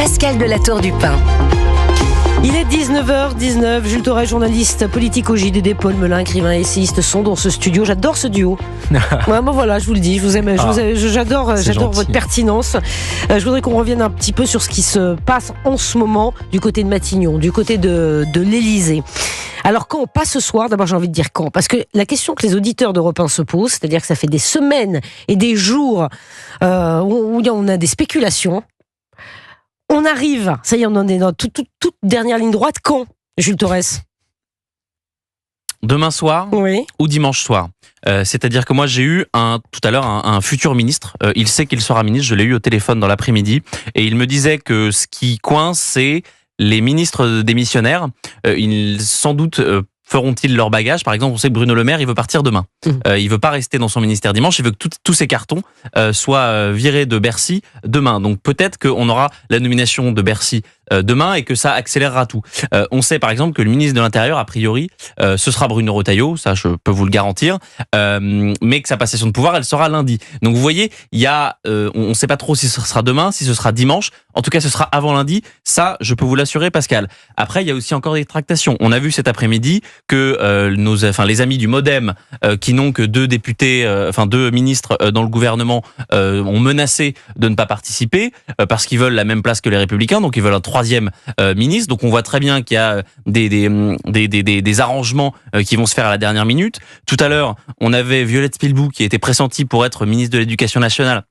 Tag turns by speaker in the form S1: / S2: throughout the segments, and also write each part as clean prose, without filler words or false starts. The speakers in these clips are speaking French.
S1: Pascal de la Tour du Pin.
S2: Il est 19h19, Jules Torret, journaliste politique au JDD, Paul Melun, écrivain et essayiste, sont dans ce studio. J'adore ce duo. Ouais, bon, voilà, je vous le dis, je vous aime, j'adore votre pertinence. Je voudrais qu'on revienne un petit peu sur ce qui se passe en ce moment du côté de Matignon, du côté de l'Élysée. Alors quand, pas ce soir, d'abord j'ai envie de dire quand, parce que la question que les auditeurs d'Europe 1 se posent, c'est-à-dire que ça fait des semaines et des jours où on a des spéculations. On arrive, ça y est, on en est dans toute dernière ligne droite. Quand, Jules Torres ?
S3: Demain soir ou dimanche soir. C'est-à-dire que moi j'ai eu tout à l'heure un futur ministre. Il sait qu'il sera ministre, je l'ai eu au téléphone dans l'après-midi. Et il me disait que ce qui coince, c'est les ministres démissionnaires. Ils sans doute feront-ils leur bagage ? Par exemple, on sait que Bruno Le Maire, il veut partir demain. Il veut pas rester dans son ministère dimanche. Il veut que tous ses cartons soient virés de Bercy demain. Donc peut-être qu'on aura la nomination de Bercy demain et que ça accélérera tout. On sait par exemple que le ministre de l'Intérieur, a priori, ce sera Bruno Retailleau, ça je peux vous le garantir, mais que sa passation de pouvoir, elle sera lundi. Donc vous voyez, il y a, on ne sait pas trop si ce sera demain, si ce sera dimanche. En tout cas, ce sera avant lundi. Ça, je peux vous l'assurer, Pascal. Après, il y a aussi encore des tractations. On a vu cet après-midi que les amis du MoDem, qui n'ont que deux ministres dans le gouvernement, ont menacé de ne pas participer parce qu'ils veulent la même place que les Républicains, donc ils veulent un troisième ministre. Donc on voit très bien qu'il y a des arrangements qui vont se faire à la dernière minute. Tout à l'heure, on avait Violette Spilbou qui était pressentie pour être ministre de l'Éducation nationale.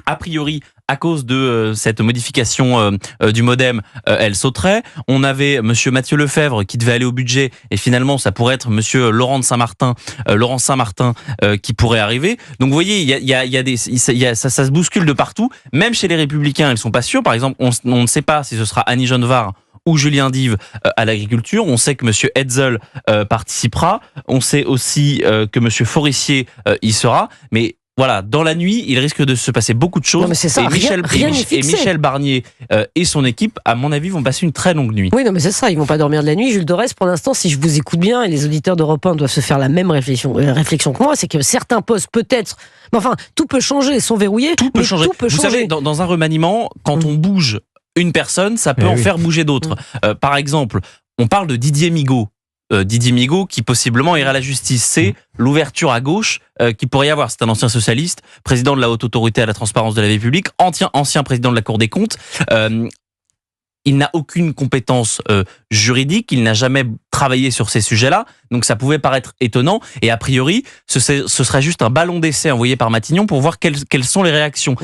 S3: A priori, à cause de cette modification du MoDem, elle sauterait. On avait monsieur Mathieu Lefebvre qui devait aller au budget et finalement ça pourrait être monsieur Laurent Saint-Martin qui pourrait arriver. Donc vous voyez, ça se bouscule de partout. Même chez les Républicains, ils sont pas sûrs. Par exemple, on ne sait pas si ce sera Annie Genevard ou Julien Dive à l'agriculture. On sait que monsieur Hetzel participera. On sait aussi que monsieur Forissier y sera. Mais voilà, dans la nuit, il risque de se passer beaucoup de choses.
S2: Non, mais c'est ça,
S3: et Michel Barnier et son équipe, à mon avis, vont passer une très longue nuit.
S2: Oui, non, mais c'est ça, ils vont pas dormir de la nuit. Jules Torres, pour l'instant, si je vous écoute bien, et les auditeurs d'Europe 1 doivent se faire la même réflexion que moi, c'est que certains postes, peut-être, enfin, tout peut changer, sont verrouillés.
S3: Tout peut changer. Vous savez, dans un remaniement, quand on bouge une personne, ça peut faire bouger d'autres. Par exemple, on parle de Didier Migaud. Didier Migaud qui possiblement ira à la justice. C'est l'ouverture à gauche qu'il pourrait y avoir. C'est un ancien socialiste, président de la Haute Autorité à la Transparence de la Vie Publique, ancien président de la Cour des Comptes. Il n'a aucune compétence juridique, il n'a jamais travaillé sur ces sujets-là, donc ça pouvait paraître étonnant. Et a priori, ce serait juste un ballon d'essai envoyé par Matignon pour voir quelles sont les réactions.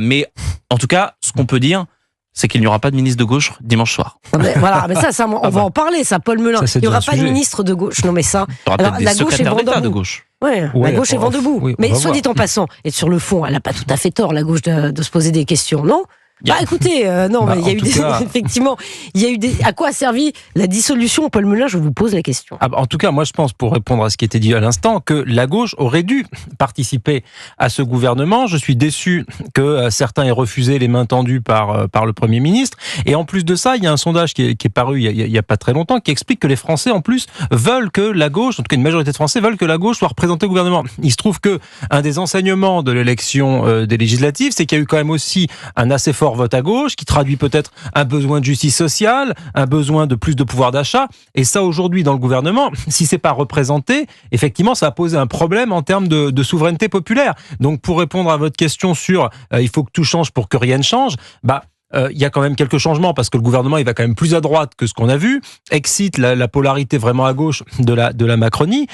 S3: Mais en tout cas, ce qu'on peut dire, c'est qu'il n'y aura pas de ministre de gauche dimanche soir.
S2: Mais voilà, mais ça on va en parler, ça, Paul Melun. Il n'y aura pas de ministre de gauche. Non, mais ça.
S3: Il y aura peut-être des secrétaires d'État de gauche.
S2: La gauche est vent debout. Oui, mais soit dit en passant, et sur le fond, elle n'a pas tout à fait tort, la gauche, de se poser des questions, non ? Bah écoutez, non, mais il y a eu effectivement, il y a eu à quoi a servi la dissolution, Paul Melun, je vous pose la question.
S4: En tout cas, moi je pense, pour répondre à ce qui était dit à l'instant, que la gauche aurait dû participer à ce gouvernement. Je suis déçu que certains aient refusé les mains tendues par le Premier ministre. Et en plus de ça, il y a un sondage qui est paru il y a pas très longtemps, qui explique que les Français, en plus, veulent que la gauche, en tout cas une majorité de Français, veulent que la gauche soit représentée au gouvernement. Il se trouve que un des enseignements de l'élection des législatives, c'est qu'il y a eu quand même aussi un assez fort vote à gauche, qui traduit peut-être un besoin de justice sociale, un besoin de plus de pouvoir d'achat. Et ça, aujourd'hui, dans le gouvernement, si c'est pas représenté, effectivement, ça va poser un problème en termes de souveraineté populaire. Donc, pour répondre à votre question sur il faut que tout change pour que rien ne change, il y a quand même quelques changements parce que le gouvernement il va quand même plus à droite que ce qu'on a vu, excite la polarité vraiment à gauche de la Macronie,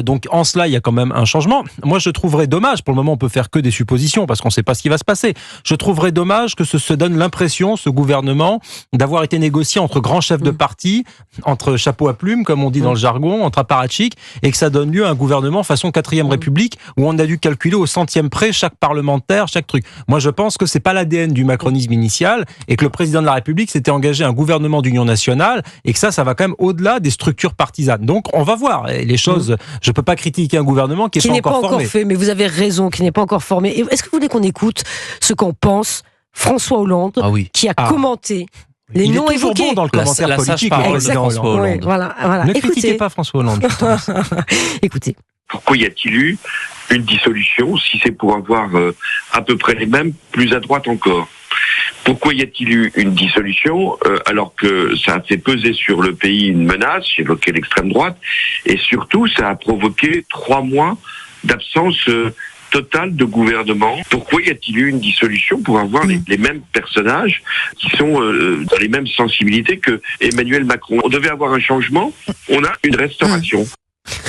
S4: donc en cela il y a quand même un changement. Moi je trouverais dommage, pour le moment on peut faire que des suppositions parce qu'on ne sait pas ce qui va se passer, je trouverais dommage que se donne l'impression, ce gouvernement, d'avoir été négocié entre grands chefs de parti, entre chapeau à plume comme on dit dans le jargon, entre apparatchiks, et que ça donne lieu à un gouvernement façon 4ème République où on a dû calculer au centième près chaque parlementaire, chaque truc. Moi je pense que c'est pas l'ADN du macronisme initial et que le président de la République s'était engagé à un gouvernement d'union nationale et que ça va quand même au-delà des structures partisanes. Donc on va voir les choses. Je peux pas critiquer un gouvernement qui n'est pas encore
S2: fait. Mais vous avez raison, qui n'est pas encore formé. Et est-ce que vous voulez qu'on écoute ce qu'en pense François Hollande, qui a commenté les
S4: il
S2: noms
S4: est toujours
S2: évoqués.
S4: Bon dans le commentaire politique.
S3: François Hollande.
S2: Oui, voilà.
S4: Ne critiquez pas François Hollande.
S2: Écoutez.
S5: Pourquoi y a-t-il eu une dissolution si c'est pour avoir à peu près les mêmes, plus à droite encore ?
S1: Pourquoi y a-t-il eu une dissolution alors que ça a fait peser sur le pays une menace, j'évoquais l'extrême droite, et surtout ça a provoqué 3 mois d'absence totale de gouvernement. Pourquoi y a-t-il eu une dissolution pour avoir les mêmes personnages qui sont dans les mêmes sensibilités que Emmanuel Macron? On devait avoir un changement, on a une restauration.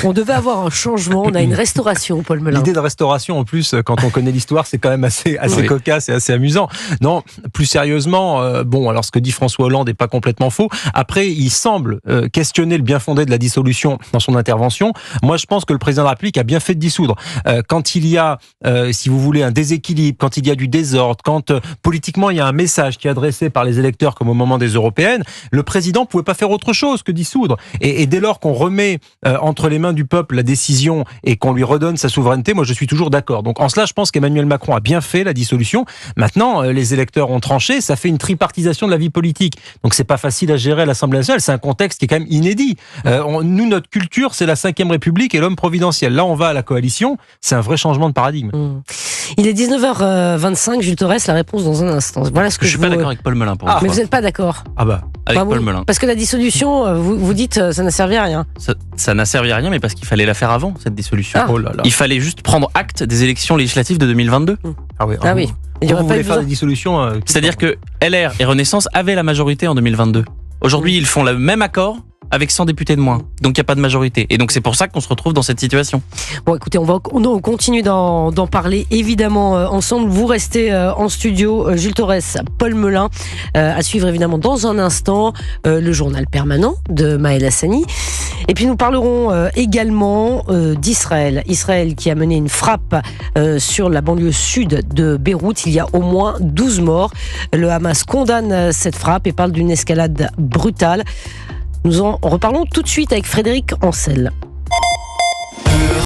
S2: On devait avoir un changement, on a une restauration, Paul Melun.
S4: L'idée de restauration, en plus, quand on connaît l'histoire, c'est quand même assez cocasse et assez amusant. Non, plus sérieusement, alors ce que dit François Hollande n'est pas complètement faux. Après, il semble questionner le bien fondé de la dissolution dans son intervention. Moi, je pense que le président de la République a bien fait de dissoudre. Quand il y a, si vous voulez, un déséquilibre, quand il y a du désordre, quand politiquement il y a un message qui est adressé par les électeurs comme au moment des européennes, le président ne pouvait pas faire autre chose que dissoudre. Et dès lors qu'on remet entre les mains du peuple la décision et qu'on lui redonne sa souveraineté, moi je suis toujours d'accord. Donc en cela, je pense qu'Emmanuel Macron a bien fait la dissolution. Maintenant, les électeurs ont tranché, ça fait une tripartisation de la vie politique. Donc c'est pas facile à gérer à l'Assemblée nationale, c'est un contexte qui est quand même inédit. Nous, notre culture, c'est la 5e République et l'homme providentiel. Là, on va à la coalition, c'est un vrai changement de paradigme.
S2: Il est 19h25, Jules Torres, la réponse dans un instant. Voilà ce que
S3: je suis pas d'accord avec Paul Melun pour
S2: Mais vous n'êtes pas d'accord?
S3: Avec Paul Melun.
S2: Parce que la dissolution, vous dites, ça n'a servi à rien.
S3: Ça n'a servi à rien, mais parce qu'il fallait la faire avant, cette dissolution.
S4: Oh là là.
S3: Il fallait juste prendre acte des élections législatives de 2022.
S2: Ah oui. Il y aurait pas eu
S4: faire des dissolutions.
S3: C'est-à-dire que LR et Renaissance avaient la majorité en 2022. Aujourd'hui, ils font le même accord avec 100 députés de moins. Donc il n'y a pas de majorité. Et donc c'est pour ça qu'on se retrouve dans cette situation.
S2: Bon, écoutez, on continue d'en parler évidemment ensemble. Vous restez en studio, Jules Torres, Paul Melun, à suivre évidemment dans un instant le journal permanent de Maël Hassani. Et puis nous parlerons également d'Israël. Israël qui a mené une frappe sur la banlieue sud de Beyrouth. Il y a au moins 12 morts. Le Hamas condamne cette frappe et parle d'une escalade brutale. Nous en reparlons tout de suite avec Frédéric Ancel.